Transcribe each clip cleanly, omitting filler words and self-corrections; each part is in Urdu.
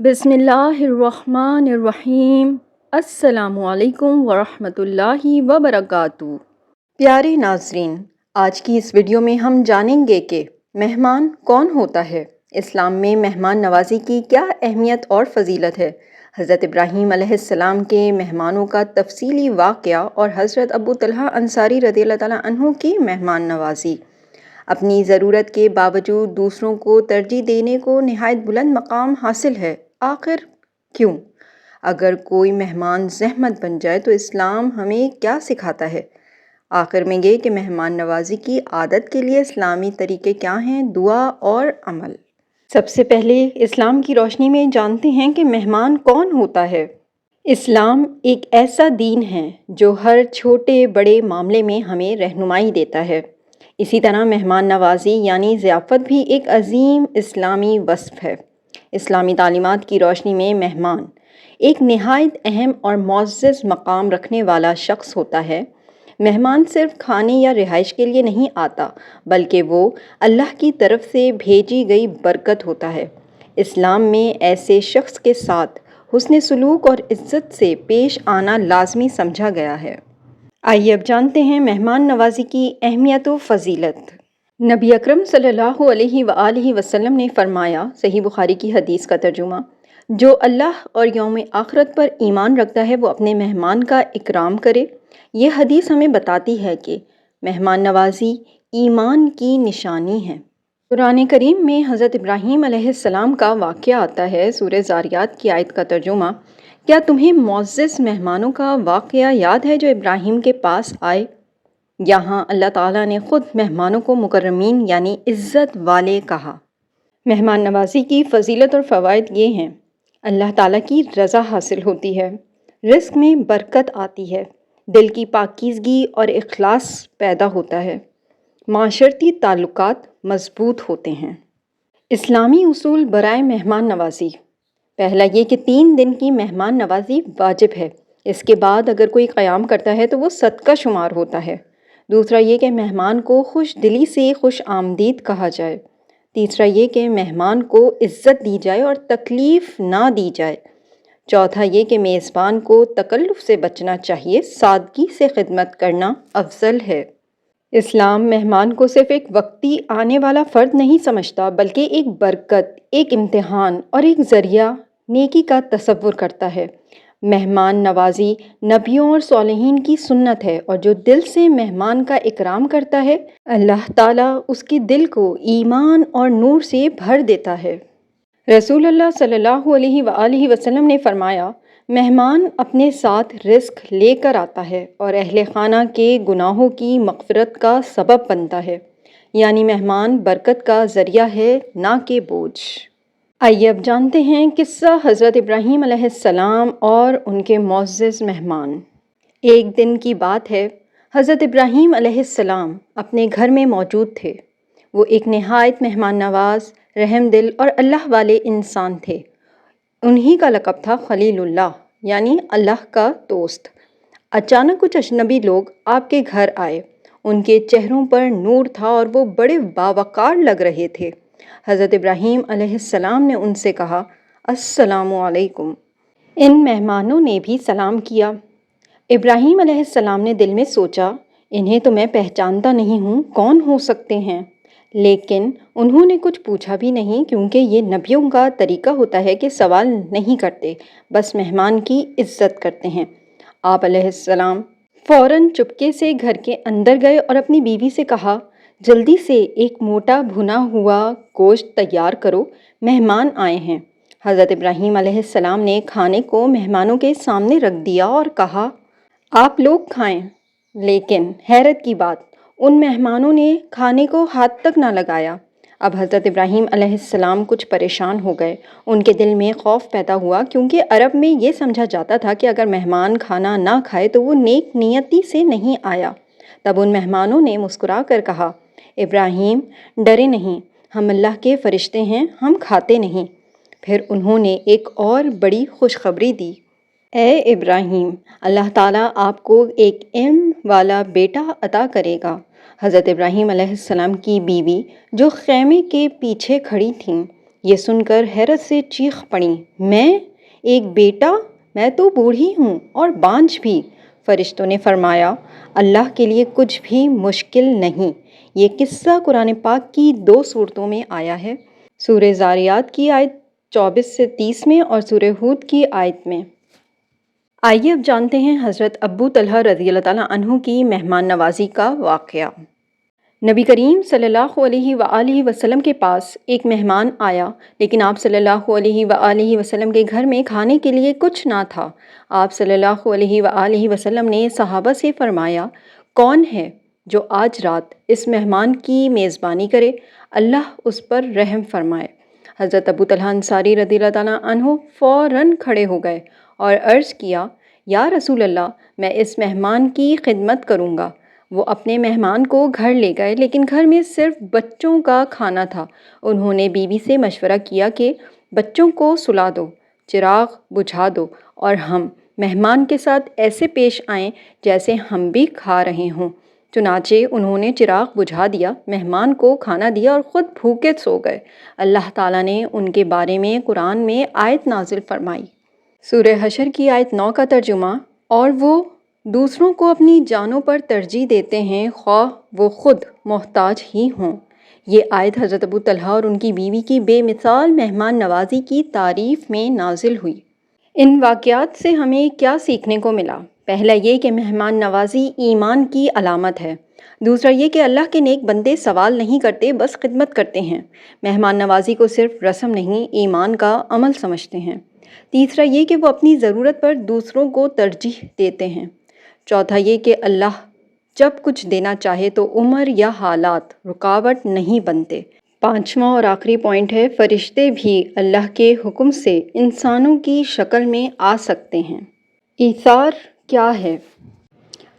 بسم اللہ الرحمن الرحیم۔ السلام علیکم ورحمۃ اللہ وبرکاتہ۔ پیارے ناظرین، آج کی اس ویڈیو میں ہم جانیں گے کہ مہمان کون ہوتا ہے، اسلام میں مہمان نوازی کی کیا اہمیت اور فضیلت ہے، حضرت ابراہیم علیہ السلام کے مہمانوں کا تفصیلی واقعہ اور حضرت ابو طلحہ انصاری رضی اللہ تعالیٰ عنہ کی مہمان نوازی۔ اپنی ضرورت کے باوجود دوسروں کو ترجیح دینے کو نہایت بلند مقام حاصل ہے، آخر کیوں؟ اگر کوئی مہمان زحمت بن جائے تو اسلام ہمیں کیا سکھاتا ہے؟ آخر میں یہ کہ مہمان نوازی کی عادت کے لیے اسلامی طریقے کیا ہیں، دعا اور عمل۔ سب سے پہلے اسلام کی روشنی میں جانتے ہیں کہ مہمان کون ہوتا ہے۔ اسلام ایک ایسا دین ہے جو ہر چھوٹے بڑے معاملے میں ہمیں رہنمائی دیتا ہے۔ اسی طرح مہمان نوازی یعنی ضیافت بھی ایک عظیم اسلامی وصف ہے۔ اسلامی تعلیمات کی روشنی میں مہمان ایک نہایت اہم اور معزز مقام رکھنے والا شخص ہوتا ہے۔ مہمان صرف کھانے یا رہائش کے لیے نہیں آتا، بلکہ وہ اللہ کی طرف سے بھیجی گئی برکت ہوتا ہے۔ اسلام میں ایسے شخص کے ساتھ حسن سلوک اور عزت سے پیش آنا لازمی سمجھا گیا ہے۔ آئیے اب جانتے ہیں مہمان نوازی کی اہمیت و فضیلت۔ نبی اکرم صلی اللہ علیہ وآلہ وسلم نے فرمایا، صحیح بخاری کی حدیث کا ترجمہ، جو اللہ اور یوم آخرت پر ایمان رکھتا ہے وہ اپنے مہمان کا اکرام کرے۔ یہ حدیث ہمیں بتاتی ہے کہ مہمان نوازی ایمان کی نشانی ہے۔ قرآن کریم میں حضرت ابراہیم علیہ السلام کا واقعہ آتا ہے۔ سورہ ذاریات کی آیت کا ترجمہ، کیا تمہیں معزز مہمانوں کا واقعہ یاد ہے جو ابراہیم کے پاس آئے؟ یہاں اللہ تعالیٰ نے خود مہمانوں کو مکرمین یعنی عزت والے کہا۔ مہمان نوازی کی فضیلت اور فوائد یہ ہیں: اللہ تعالیٰ کی رضا حاصل ہوتی ہے، رزق میں برکت آتی ہے، دل کی پاکیزگی اور اخلاص پیدا ہوتا ہے، معاشرتی تعلقات مضبوط ہوتے ہیں۔ اسلامی اصول برائے مہمان نوازی۔ پہلا یہ کہ 3 دن کی مہمان نوازی واجب ہے، اس کے بعد اگر کوئی قیام کرتا ہے تو وہ صدقہ شمار ہوتا ہے۔ دوسرا یہ کہ مہمان کو خوش دلی سے خوش آمدید کہا جائے۔ تیسرا یہ کہ مہمان کو عزت دی جائے اور تکلیف نہ دی جائے۔ چوتھا یہ کہ میزبان کو تکلف سے بچنا چاہیے، سادگی سے خدمت کرنا افضل ہے۔ اسلام مہمان کو صرف ایک وقتی آنے والا فرد نہیں سمجھتا، بلکہ ایک برکت، ایک امتحان اور ایک ذریعہ نیکی کا تصور کرتا ہے۔ مہمان نوازی نبیوں اور صالحین کی سنت ہے، اور جو دل سے مہمان کا اکرام کرتا ہے اللہ تعالیٰ اس کے دل کو ایمان اور نور سے بھر دیتا ہے۔ رسول اللہ صلی اللہ علیہ وآلہ وسلم نے فرمایا، مہمان اپنے ساتھ رزق لے کر آتا ہے اور اہل خانہ کے گناہوں کی مغفرت کا سبب بنتا ہے، یعنی مہمان برکت کا ذریعہ ہے، نہ کہ بوجھ۔ آئیے اب جانتے ہیں قصہ حضرت ابراہیم علیہ السلام اور ان کے معزز مہمان۔ ایک دن کی بات ہے، حضرت ابراہیم علیہ السلام اپنے گھر میں موجود تھے۔ وہ ایک نہایت مہمان نواز، رحم دل اور اللہ والے انسان تھے۔ انہی کا لقب تھا خلیل اللہ، یعنی اللہ کا دوست۔ اچانک کچھ اجنبی لوگ آپ کے گھر آئے۔ ان کے چہروں پر نور تھا اور وہ بڑے باوقار لگ رہے تھے۔ حضرت ابراہیم علیہ السلام نے ان سے کہا، السلام علیکم۔ ان مہمانوں نے بھی سلام کیا۔ ابراہیم علیہ السلام نے دل میں سوچا، انہیں تو میں پہچانتا نہیں ہوں، کون ہو سکتے ہیں؟ لیکن انہوں نے کچھ پوچھا بھی نہیں، کیونکہ یہ نبیوں کا طریقہ ہوتا ہے کہ سوال نہیں کرتے، بس مہمان کی عزت کرتے ہیں۔ آپ علیہ السلام فوراً چپکے سے گھر کے اندر گئے اور اپنی بیوی سے کہا، جلدی سے ایک موٹا بھنا ہوا گوشت تیار کرو، مہمان آئے ہیں۔ حضرت ابراہیم علیہ السلام نے کھانے کو مہمانوں کے سامنے رکھ دیا اور کہا، آپ لوگ کھائیں۔ لیکن حیرت کی بات، ان مہمانوں نے کھانے کو ہاتھ تک نہ لگایا۔ اب حضرت ابراہیم علیہ السلام کچھ پریشان ہو گئے۔ ان کے دل میں خوف پیدا ہوا، کیونکہ عرب میں یہ سمجھا جاتا تھا کہ اگر مہمان کھانا نہ کھائے تو وہ نیک نیتی سے نہیں آیا۔ تب ان مہمانوں نے مسکرا کر کہا، ابراہیم ڈرے نہیں، ہم اللہ کے فرشتے ہیں، ہم کھاتے نہیں۔ پھر انہوں نے ایک اور بڑی خوشخبری دی، اے ابراہیم، اللہ تعالیٰ آپ کو ایک علم والا بیٹا عطا کرے گا۔ حضرت ابراہیم علیہ السلام کی بیوی جو خیمے کے پیچھے کھڑی تھیں، یہ سن کر حیرت سے چیخ پڑیں، میں ایک بیٹا؟ میں تو بوڑھی ہوں اور بانجھ بھی۔ فرشتوں نے فرمایا، اللہ کے لیے کچھ بھی مشکل نہیں۔ یہ قصہ قرآن پاک کی 2 صورتوں میں آیا ہے، سورہ زاریات کی آیت 24 سے 30 میں اور سورہ ہود کی آیت میں۔ آئیے اب جانتے ہیں حضرت ابو طلحہ رضی اللہ تعالیٰ عنہ کی مہمان نوازی کا واقعہ۔ نبی کریم صلی اللہ علیہ وآلہ وسلم کے پاس ایک مہمان آیا، لیکن آپ صلی اللہ علیہ وآلہ وسلم کے گھر میں کھانے کے لیے کچھ نہ تھا۔ آپ صلی اللہ علیہ وآلہ وسلم نے صحابہ سے فرمایا، کون ہے جو آج رات اس مہمان کی میزبانی کرے؟ اللہ اس پر رحم فرمائے۔ حضرت ابو طلحہ انصاری رضی اللہ تعالیٰ عنہ فوراً کھڑے ہو گئے اور عرض کیا، یا رسول اللہ، میں اس مہمان کی خدمت کروں گا۔ وہ اپنے مہمان کو گھر لے گئے، لیکن گھر میں صرف بچوں کا کھانا تھا۔ انہوں نے بیوی سے مشورہ کیا کہ بچوں کو سلا دو، چراغ بجھا دو اور ہم مہمان کے ساتھ ایسے پیش آئیں جیسے ہم بھی کھا رہے ہوں۔ چنانچہ انہوں نے چراغ بجھا دیا، مہمان کو کھانا دیا اور خود بھوکے سو گئے۔ اللہ تعالیٰ نے ان کے بارے میں قرآن میں آیت نازل فرمائی۔ سورہ حشر کی آیت 9 کا ترجمہ، اور وہ دوسروں کو اپنی جانوں پر ترجیح دیتے ہیں خواہ وہ خود محتاج ہی ہوں۔ یہ آیت حضرت ابو طلحہ اور ان کی بیوی کی بے مثال مہمان نوازی کی تعریف میں نازل ہوئی۔ ان واقعات سے ہمیں کیا سیکھنے کو ملا؟ پہلا یہ کہ مہمان نوازی ایمان کی علامت ہے۔ دوسرا یہ کہ اللہ کے نیک بندے سوال نہیں کرتے، بس خدمت کرتے ہیں۔ مہمان نوازی کو صرف رسم نہیں، ایمان کا عمل سمجھتے ہیں۔ تیسرا یہ کہ وہ اپنی ضرورت پر دوسروں کو ترجیح دیتے ہیں۔ چوتھا یہ کہ اللہ جب کچھ دینا چاہے تو عمر یا حالات رکاوٹ نہیں بنتے۔ پانچواں اور آخری پوائنٹ ہے، فرشتے بھی اللہ کے حکم سے انسانوں کی شکل میں آ سکتے ہیں۔ ایثار کیا ہے؟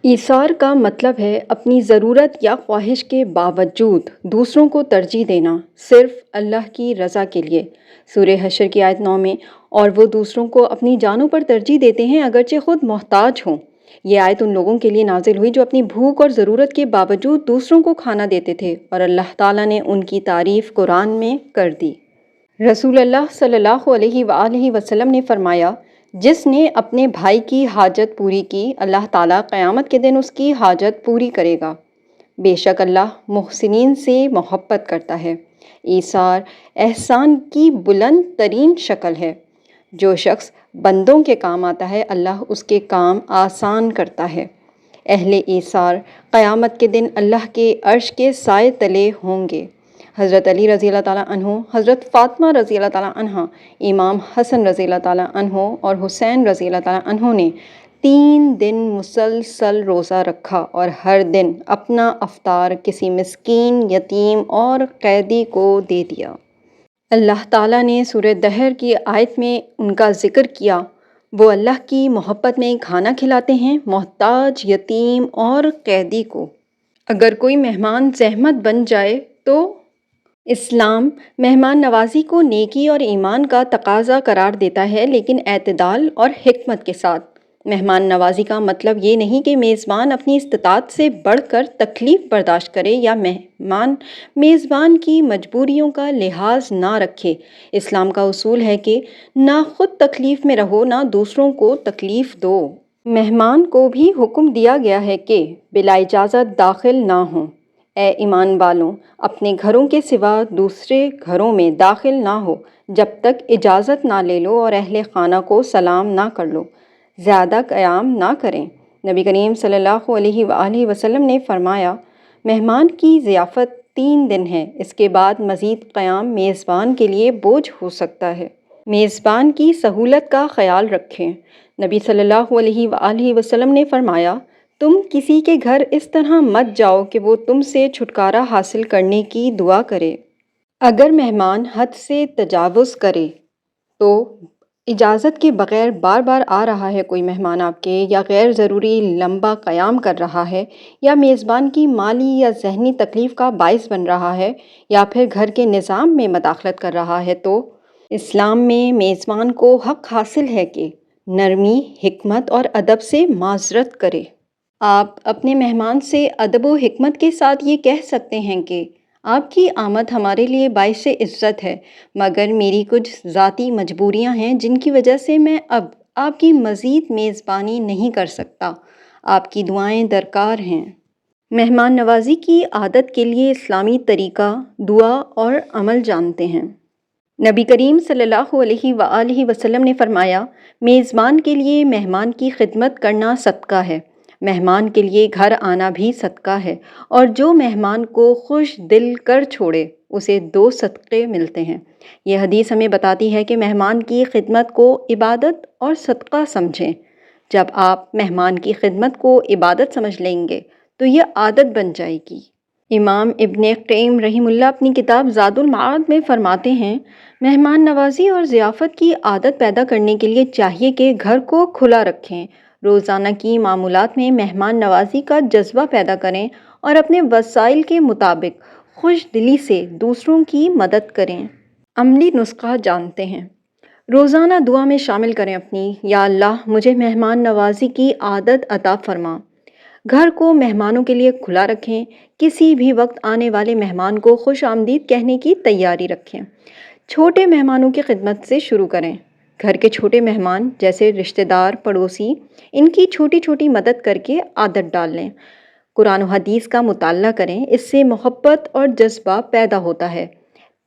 ایثار کا مطلب ہے اپنی ضرورت یا خواہش کے باوجود دوسروں کو ترجیح دینا، صرف اللہ کی رضا کے لیے۔ سورہ حشر کی آیت 9 میں، اور وہ دوسروں کو اپنی جانوں پر ترجیح دیتے ہیں اگرچہ خود محتاج ہوں۔ یہ آیت ان لوگوں کے لیے نازل ہوئی جو اپنی بھوک اور ضرورت کے باوجود دوسروں کو کھانا دیتے تھے، اور اللہ تعالیٰ نے ان کی تعریف قرآن میں کر دی۔ رسول اللہ صلی اللہ علیہ وآلہ وسلم نے فرمایا، جس نے اپنے بھائی کی حاجت پوری کی، اللہ تعالیٰ قیامت کے دن اس کی حاجت پوری کرے گا۔ بے شک اللہ محسنین سے محبت کرتا ہے۔ ایثار احسان کی بلند ترین شکل ہے۔ جو شخص بندوں کے کام آتا ہے، اللہ اس کے کام آسان کرتا ہے۔ اہل ایثار قیامت کے دن اللہ کے عرش کے سائے تلے ہوں گے۔ حضرت علی رضی اللہ تعالیٰ عنہ، حضرت فاطمہ رضی اللہ تعالیٰ عنہ، امام حسن رضی اللہ تعالیٰ عنہ اور حسین رضی اللہ تعالیٰ عنہ نے 3 دن مسلسل روزہ رکھا اور ہر دن اپنا افطار کسی مسکین، یتیم اور قیدی کو دے دیا۔ اللہ تعالیٰ نے سورہ دہر کی آیت میں ان کا ذکر کیا، وہ اللہ کی محبت میں کھانا کھلاتے ہیں محتاج، یتیم اور قیدی کو۔ اگر کوئی مہمان زحمت بن جائے تو اسلام مہمان نوازی کو نیکی اور ایمان کا تقاضا قرار دیتا ہے، لیکن اعتدال اور حکمت کے ساتھ۔ مہمان نوازی کا مطلب یہ نہیں کہ میزبان اپنی استطاعت سے بڑھ کر تکلیف برداشت کرے یا مہمان میزبان کی مجبوریوں کا لحاظ نہ رکھے۔ اسلام کا اصول ہے کہ نہ خود تکلیف میں رہو، نہ دوسروں کو تکلیف دو۔ مہمان کو بھی حکم دیا گیا ہے کہ بلا اجازت داخل نہ ہوں۔ اے ایمان والوں، اپنے گھروں کے سوا دوسرے گھروں میں داخل نہ ہو جب تک اجازت نہ لے لو، اور اہل خانہ کو سلام نہ کر لو۔ زیادہ قیام نہ کریں۔ نبی کریم صلی اللہ علیہ وآلہ وسلم نے فرمایا، مہمان کی ضیافت 3 دن ہے، اس کے بعد مزید قیام میزبان کے لیے بوجھ ہو سکتا ہے۔ میزبان کی سہولت کا خیال رکھیں۔ نبی صلی اللہ علیہ وآلہ وسلم نے فرمایا، تم کسی کے گھر اس طرح مت جاؤ کہ وہ تم سے چھٹکارا حاصل کرنے کی دعا کرے۔ اگر مہمان حد سے تجاوز کرے تو اجازت کے بغیر بار بار آ رہا ہے کوئی مہمان آپ کے، یا غیر ضروری لمبا قیام کر رہا ہے، یا میزبان کی مالی یا ذہنی تکلیف کا باعث بن رہا ہے، یا پھر گھر کے نظام میں مداخلت کر رہا ہے، تو اسلام میں میزبان کو حق حاصل ہے کہ نرمی، حکمت اور ادب سے معذرت کرے۔ آپ اپنے مہمان سے ادب و حکمت کے ساتھ یہ کہہ سکتے ہیں کہ آپ کی آمد ہمارے لیے باعث عزت ہے، مگر میری کچھ ذاتی مجبوریاں ہیں جن کی وجہ سے میں اب آپ کی مزید میزبانی نہیں کر سکتا۔ آپ کی دعائیں درکار ہیں۔ مہمان نوازی کی عادت کے لیے اسلامی طریقہ، دعا اور عمل جانتے ہیں۔ نبی کریم صلی اللہ علیہ وآلہ وسلم نے فرمایا، میزبان کے لیے مہمان کی خدمت کرنا صدقہ ہے، مہمان کے لیے گھر آنا بھی صدقہ ہے، اور جو مہمان کو خوش دل کر چھوڑے اسے 2 صدقے ملتے ہیں۔ یہ حدیث ہمیں بتاتی ہے کہ مہمان کی خدمت کو عبادت اور صدقہ سمجھیں۔ جب آپ مہمان کی خدمت کو عبادت سمجھ لیں گے تو یہ عادت بن جائے گی۔ امام ابن قیم رحمہ اللہ اپنی کتاب زاد المعاد میں فرماتے ہیں، مہمان نوازی اور ضیافت کی عادت پیدا کرنے کے لیے چاہیے کہ گھر کو کھلا رکھیں، روزانہ کی معمولات میں مہمان نوازی کا جذبہ پیدا کریں اور اپنے وسائل کے مطابق خوش دلی سے دوسروں کی مدد کریں۔ عملی نسخہ جانتے ہیں۔ روزانہ دعا میں شامل کریں اپنی، یا اللہ مجھے مہمان نوازی کی عادت عطا فرما۔ گھر کو مہمانوں کے لیے کھلا رکھیں، کسی بھی وقت آنے والے مہمان کو خوش آمدید کہنے کی تیاری رکھیں۔ چھوٹے مہمانوں کی خدمت سے شروع کریں۔ گھر کے چھوٹے مہمان جیسے رشتہ دار، پڑوسی، ان کی چھوٹی چھوٹی مدد کر کے عادت ڈال لیں۔ قرآن و حدیث کا مطالعہ کریں، اس سے محبت اور جذبہ پیدا ہوتا ہے۔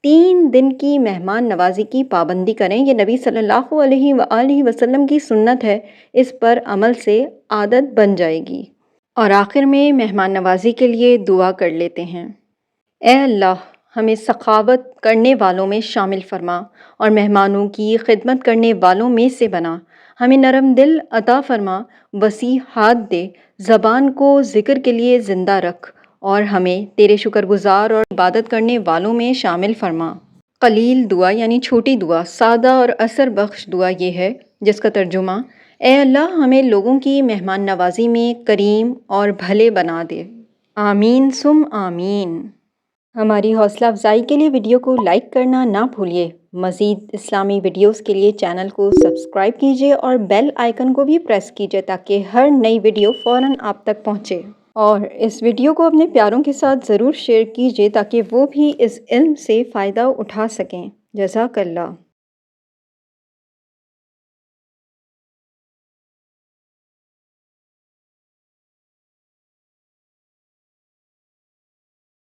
3 دن کی مہمان نوازی کی پابندی کریں، یہ نبی صلی اللہ علیہ وآلہ وسلم کی سنت ہے، اس پر عمل سے عادت بن جائے گی۔ اور آخر میں مہمان نوازی کے لیے دعا کر لیتے ہیں۔ اے اللہ، ہمیں سخاوت کرنے والوں میں شامل فرما اور مہمانوں کی خدمت کرنے والوں میں سے بنا۔ ہمیں نرم دل عطا فرما، وسیع ہاتھ دے، زبان کو ذکر کے لیے زندہ رکھ، اور ہمیں تیرے شکر گزار اور عبادت کرنے والوں میں شامل فرما۔ قلیل دعا یعنی چھوٹی دعا، سادہ اور اثر بخش دعا یہ ہے جس کا ترجمہ، اے اللہ ہمیں لوگوں کی مہمان نوازی میں کریم اور بھلے بنا دے۔ آمین ثم آمین۔ ہماری حوصلہ افزائی کے لیے ویڈیو کو لائک کرنا نہ بھولیے۔ مزید اسلامی ویڈیوز کے لیے چینل کو سبسکرائب کیجیے اور بیل آئیکن کو بھی پریس کیجیے تاکہ ہر نئی ویڈیو فوراً آپ تک پہنچے۔ اور اس ویڈیو کو اپنے پیاروں کے ساتھ ضرور شیئر کیجیے تاکہ وہ بھی اس علم سے فائدہ اٹھا سکیں۔ جزاک اللہ۔